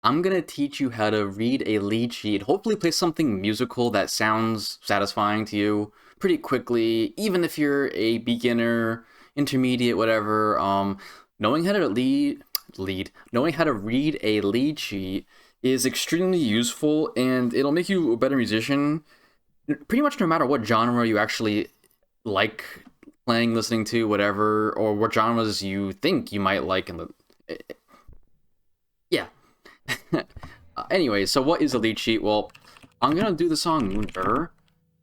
I'm gonna teach you how to read a lead sheet, hopefully play something musical that sounds satisfying to you pretty quickly, even if you're a beginner, intermediate, whatever. Knowing how to knowing how to read a lead sheet is extremely useful, and it'll make you a better musician, pretty much no matter what genre you actually like playing, listening to, whatever, or what genres you think you might like in the yeah. Anyway, so what is a lead sheet? Well, I'm gonna do the song Moonbur,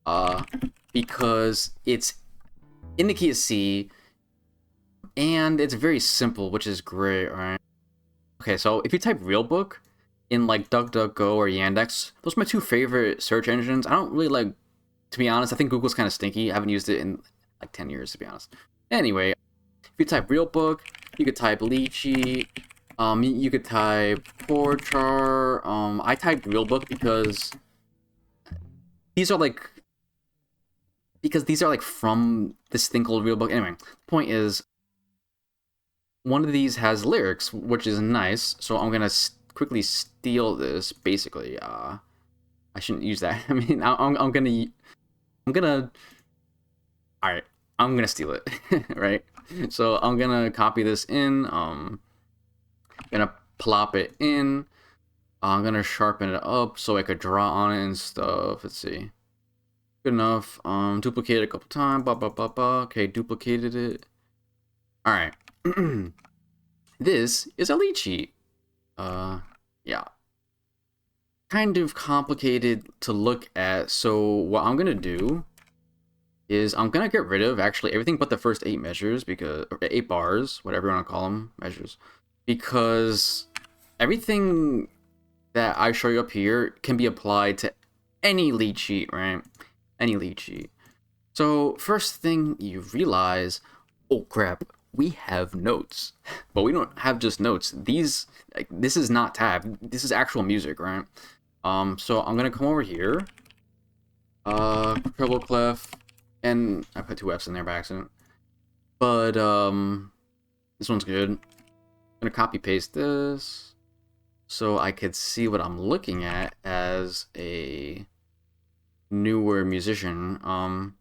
uh, because it's in the key of C, and it's very simple, which is great, right? Okay, so if you type real book in like DuckDuckGo or Yandex, those are my two favorite search engines. I don't really like, to be honest, I think Google's kind of stinky. I haven't used it in like 10 years, to be honest. Anyway, if you type real book, you could type lead sheet. You could type chord chart. I typed real book these are like because these are like from this thing called real book. Anyway, the point is one of these has lyrics, which is nice. So I'm gonna quickly steal this. Basically, I shouldn't use that. I mean, I'm gonna. All right, I'm gonna steal it, right? So I'm gonna copy this in. Gonna plop it in. I'm gonna sharpen it up so I could draw on it and stuff. Let's see. Good enough. Duplicate it a couple times. Okay, duplicated it. All right. This is a lead sheet. Yeah. Kind of complicated to look at. So what I'm gonna do is I'm gonna get rid of actually everything but the first 8 measures because or 8 bars, whatever you want to call them, measures, because everything that I show you up here can be applied to any lead sheet, right? Any lead sheet. So first thing you realize, oh crap, we have notes, but we don't have just notes. This is not tab. This is actual music, right? So I'm gonna come over here, treble clef, and I put 2 F's in there by accident. But this one's good. I'm gonna copy paste this so I could see what I'm looking at as a newer musician.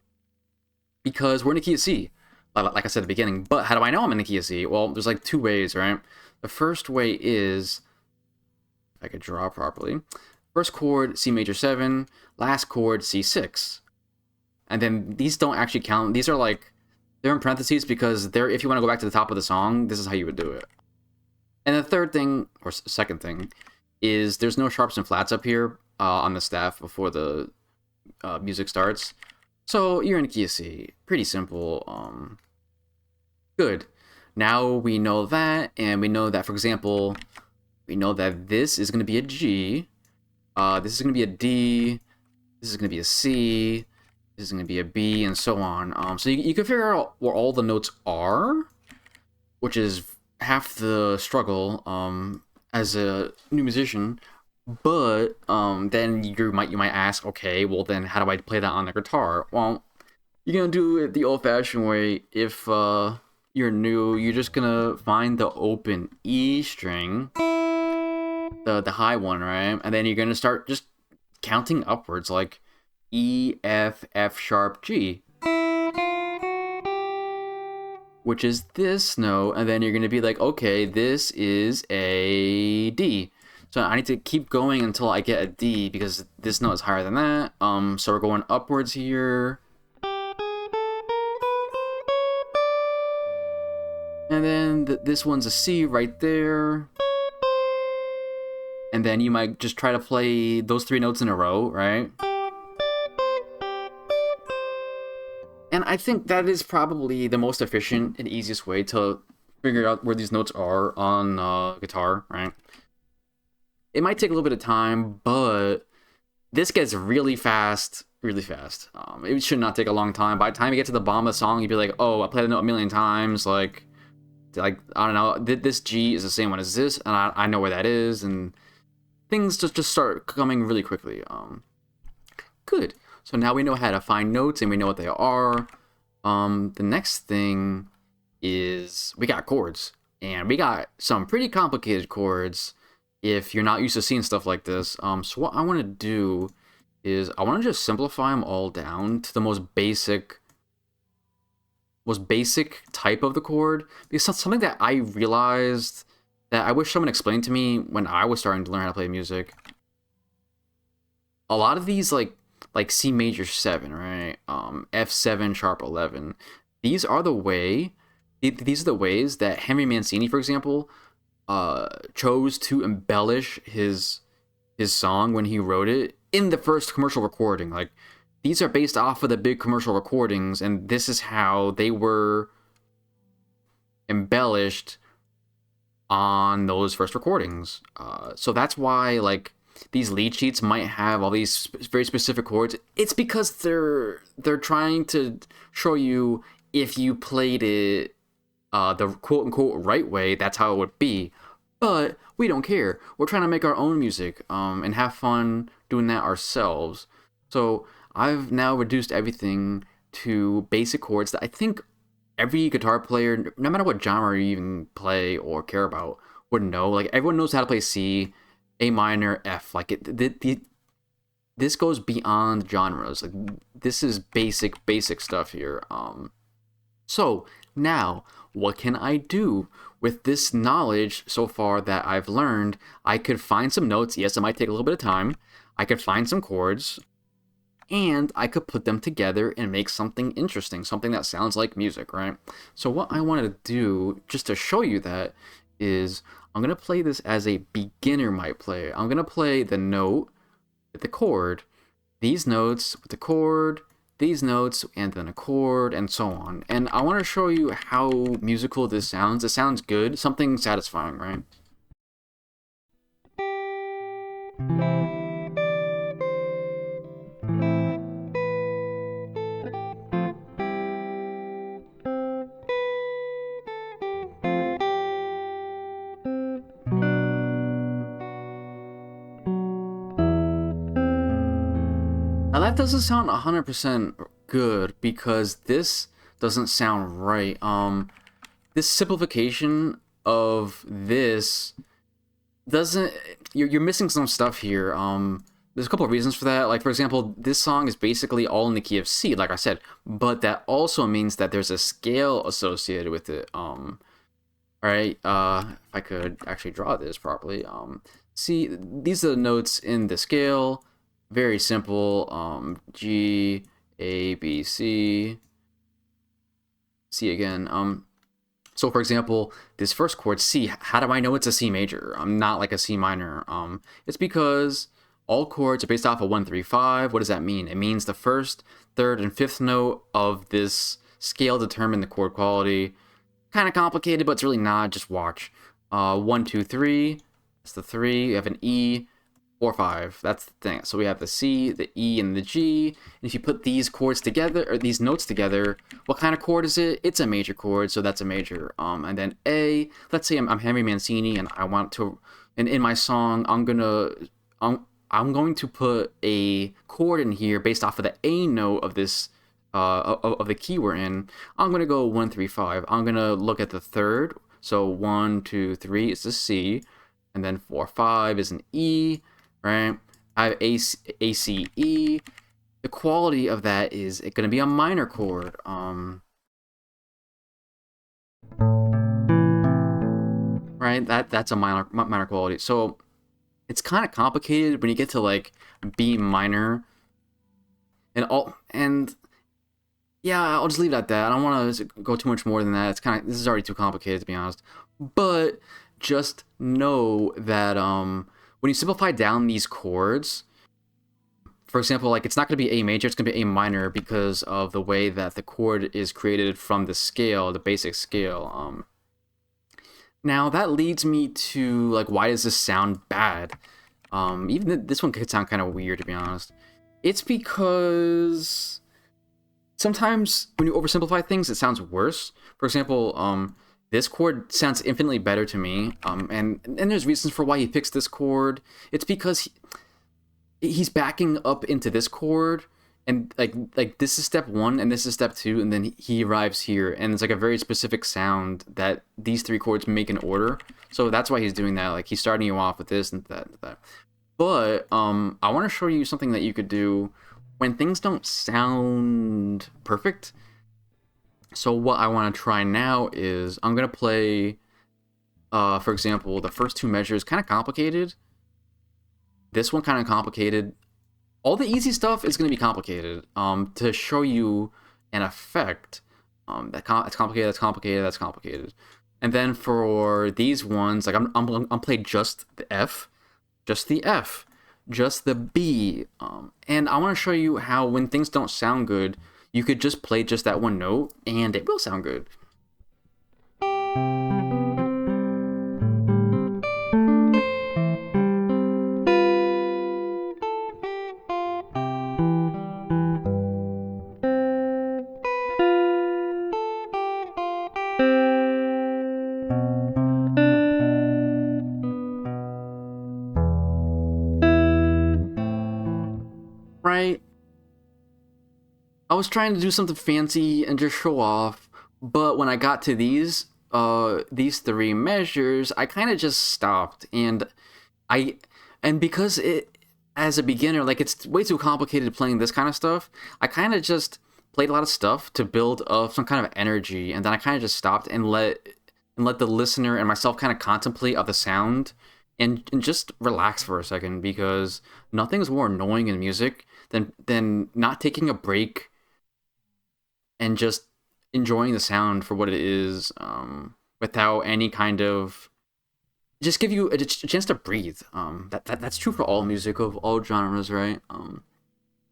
Because we're in the key of C, like I said at the beginning. But how do I know I'm in the key of C? Well, there's like 2 ways, right? The first way is, if I could draw properly, first chord C major 7, last chord C6, and then these don't actually count. These are like they're in parentheses because they're if you want to go back to the top of the song, this is how you would do it. And the third thing, or second thing, is there's no sharps and flats up here on the staff before the music starts. So you're in a key of C. Pretty simple. Good. Now we know that, and we know that, for example, we know that this is going to be a G. This is going to be a D. This is going to be a C. This is going to be a B, and so on. So you can figure out where all the notes are, which is half the struggle as a new musician. But then you might ask, okay, well then how do I play that on the guitar? Well, you're gonna do it the old-fashioned way. If you're new, you're just gonna find the open E string, the high one, right? And then you're gonna start just counting upwards, like E, F, F sharp, G, which is this note, and then you're gonna be like, okay, this is a D. So I need to keep going until I get a D because this note is higher than that. So we're going upwards here. And then this one's a C right there. And then you might just try to play those 3 notes in a row, right? And I think that is probably the most efficient and easiest way to figure out where these notes are on guitar, right? It might take a little bit of time, but this gets really fast, really fast. It should not take a long time. By the time you get to the bottom of the song, you'd be like, oh, I played the note a million times. Like I don't know, this G is the same one as this, and I know where that is, and things just start coming really quickly. Good. So now we know how to find notes, and we know what they are. The next thing is we got chords, and we got some pretty complicated chords. if you're not used to seeing stuff like this. So what I want to do is I want to just simplify them all down to the most basic type of the chord, because something that I realized that I wish someone explained to me when I was starting to learn how to play music. A lot of these like C major 7, right? F7 sharp 11. These are the these are the ways that Henry Mancini, for example, chose to embellish his song when he wrote it in the first commercial recording. Like, these are based off of the big commercial recordings, and this is how they were embellished on those first recordings. So that's why, like, these lead sheets might have all these very specific chords. It's because they're trying to show you, if you played it the quote unquote right way, that's how it would be. But we don't care. We're trying to make our own music and have fun doing that ourselves. So I've now reduced everything to basic chords that I think every guitar player, no matter what genre you even play or care about, would know. Like, everyone knows how to play C, A minor, F. Like, this goes beyond genres. Like, this is basic stuff here. So now, what can I do with this knowledge so far that I've learned? I could find some notes. Yes, it might take a little bit of time. I could find some chords, and I could put them together and make something interesting, something that sounds like music, right? So what I want to do, just to show you that, is I'm going to play this as a beginner might play. I'm going to play the note with the chord, these notes with the chord, these notes, and then a chord, and so on. And I want to show you how musical this sounds. It sounds good, something satisfying, right? Now that doesn't sound 100% good, because this doesn't sound right. This simplification of this doesn't, you're missing some stuff here. There's a couple of reasons for that. Like, for example, this song is basically all in the key of C, like I said, but that also means that there's a scale associated with it. All right, if I could actually draw this properly. See, these are the notes in the scale. Very simple. G, A, B, C, C again. So for example, this first chord, C, how do I know it's a C major? Not like a C minor. It's because all chords are based off of 1, 3, 5. What does that mean? It means the first, third, and fifth note of this scale determine the chord quality. Kind of complicated, but it's really not. Just watch. 1, 2, 3. That's the 3. You have an E. 4, 5. That's the thing. So we have the C, the E, and the G. And if you put these chords together, or these notes together, what kind of chord is it? It's a major chord, so that's a major. And then A. Let's say I'm Henry Mancini, and I want to, and in my song, I'm going to put a chord in here based off of the A note of this of the key we're in. I'm gonna go 1, 3, 5. I'm gonna look at the third. So 1, 2, 3 is the C, and then 4, 5 is an E. Right? I have A, C, E. The quality of that is going to be a minor chord. Right? That's a minor quality. So it's kind of complicated when you get to like B minor and yeah, I'll just leave it at that. I don't want to go too much more than that. This is already too complicated, to be honest. But just know that when you simplify down these chords, for example, like, it's not going to be A major, it's going to be A minor, because of the way that the chord is created from the scale, the basic scale. Now that leads me to, like, why does this sound bad? Even this one could sound kind of weird, to be honest. It's because sometimes when you oversimplify things, it sounds worse. For example, this chord sounds infinitely better to me, and there's reasons for why he picks this chord. It's because he's backing up into this chord, and like this is step one and this is step two, and then he arrives here, and it's like a very specific sound that these three chords make in order. So that's why he's doing that. Like he's starting you off with this and that. But I want to show you something that you could do when things don't sound perfect. So what I want to try now is I'm gonna play, for example, the first two measures kind of complicated. This one kind of complicated. All the easy stuff is going to be complicated to show you an effect that's complicated, that's complicated, that's complicated. And then for these ones, like I'm playing just the F, just the F, just the B, and I want to show you how when things don't sound good, you could just play just that one note and it will sound good. Right? I was trying to do something fancy and just show off, but when I got to these three measures, I kind of just stopped, I and because it as a beginner, like it's way too complicated playing this kind of stuff, I kind of just played a lot of stuff to build up some kind of energy, and then I kind of just stopped and let the listener and myself kind of contemplate of the sound and just relax for a second, because nothing's more annoying in music than not taking a break and just enjoying the sound for what it is, without any kind of just give you a chance to breathe. That's true for all music of all genres, right? And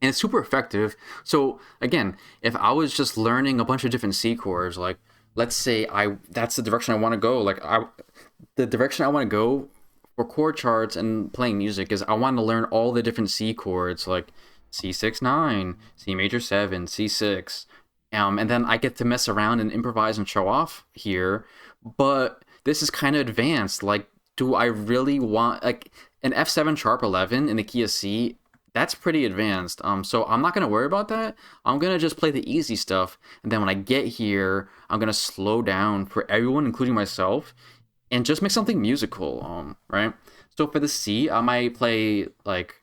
it's super effective. So again, if I was just learning a bunch of different C chords, like let's say that's the direction I want to go. The direction I want to go for chord charts and playing music is I want to learn all the different C chords, like C6 9, C major 7, C6. And then I get to mess around and improvise and show off here. But this is kind of advanced. Like, do I really want like an F7 sharp 11 in the key of C? That's pretty advanced. So I'm not gonna worry about that. I'm gonna just play the easy stuff, and then when I get here, I'm gonna slow down for everyone, including myself, and just make something musical. Right. So for the C, I might play like.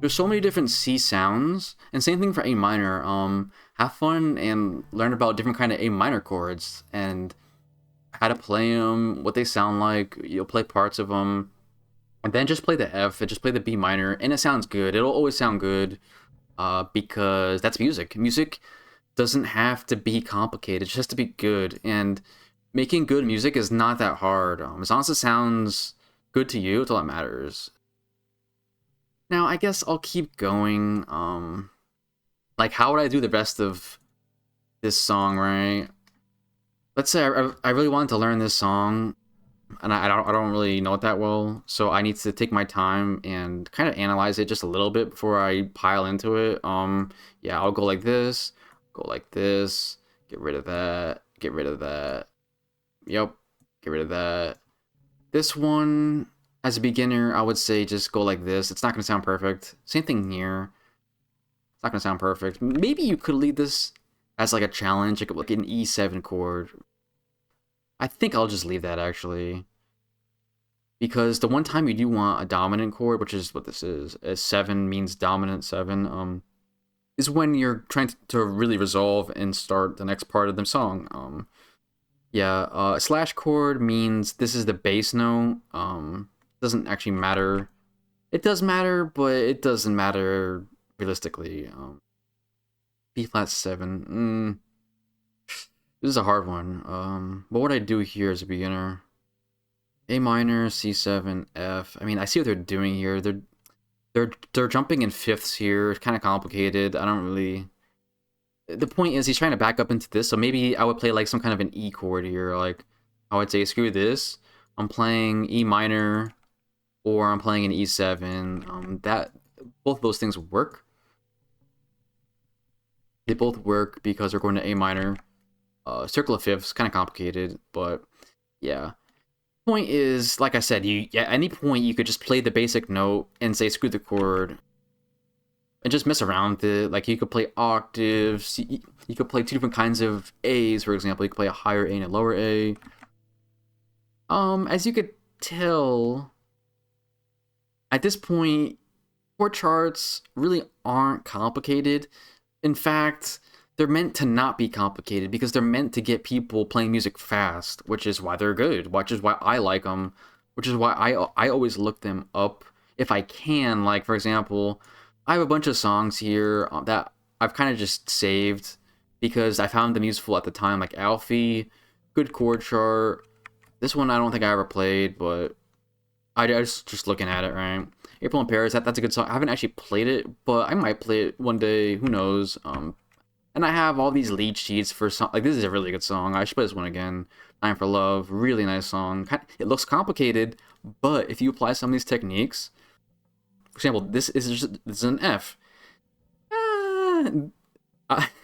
There's so many different C sounds, and same thing for A minor. Have fun and learn about different kind of A minor chords and how to play them, what they sound like. You'll play parts of them, and then just play the F and just play the B minor, and it sounds good. It'll always sound good, because that's music. Music doesn't have to be complicated; it just has to be good. And making good music is not that hard. As long as it sounds good to you, it's all that matters. Now, I guess I'll keep going. Like, how would I do the rest of this song, right? Let's say I really wanted to learn this song, and I don't really know it that well, so I need to take my time and kind of analyze it just a little bit before I pile into it. Yeah, I'll go like this, get rid of that, get rid of that. Yep, get rid of that. This one, as a beginner, I would say just go like this. It's not going to sound perfect. Same thing here. It's not going to sound perfect. Maybe you could lead this as like a challenge, like an E7 chord. I think I'll just leave that actually. Because the one time you do want a dominant chord, which is what this is, a 7 means dominant 7, is when you're trying to really resolve and start the next part of the song. Yeah, a slash chord means this is the bass note. Doesn't actually matter. It does matter, but it doesn't matter realistically. B flat 7. This is a hard one. What would I do here as a beginner? A minor, C7, F. I mean, I see what they're doing here. They're jumping in fifths here. It's kind of complicated. I don't really. The point is he's trying to back up into this, so maybe I would play like some kind of an E chord here. Like I would say, screw this. I'm playing E minor, or I'm playing an E7. That both of those things work. They both work because we're going to A minor. Circle of fifths, kind of complicated, but yeah. Point is, like I said, you at any point you could just play the basic note and say screw the chord and just mess around with it. Like you could play octaves, you could play two different kinds of A's, for example. You could play a higher A and a lower A. As you could tell, at this point, chord charts really aren't complicated. In fact, they're meant to not be complicated because they're meant to get people playing music fast, which is why they're good, which is why I like them, which is why I always look them up if I can. Like, for example, I have a bunch of songs here that I've kind of just saved because I found them useful at the time, like Alfie, good chord chart. This one I don't think I ever played, but I just looking at it, right? April in Paris, that's a good song. I haven't actually played it, but I might play it one day. Who knows? And I have all these lead sheets for song. Like, this is a really good song. I should play this one again. Time for Love, really nice song. It looks complicated, but if you apply some of these techniques, for example, this is an F.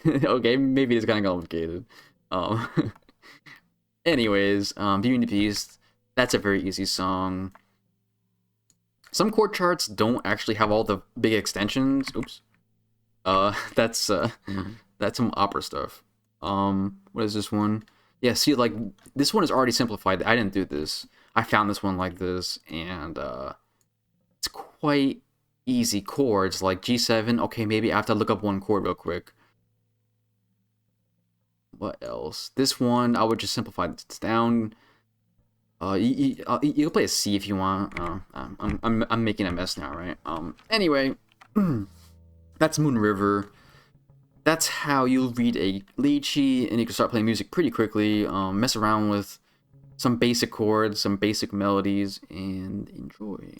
Okay, maybe it's kind of complicated. Anyways, Beauty and the Beast. That's a very easy song. Some chord charts don't actually have all the big extensions. Oops. That's some opera stuff. What is this one? Yeah, see, like, this one is already simplified. I didn't do this. I found this one like this, and it's quite easy chords, like G7. Okay, maybe I have to look up one chord real quick. What else? This one, I would just simplify this down. You can play a C if you want. I'm making a mess now, right? Anyway, that's Moon River. That's how you'll read a lead sheet and you can start playing music pretty quickly. Mess around with some basic chords, some basic melodies, and enjoy.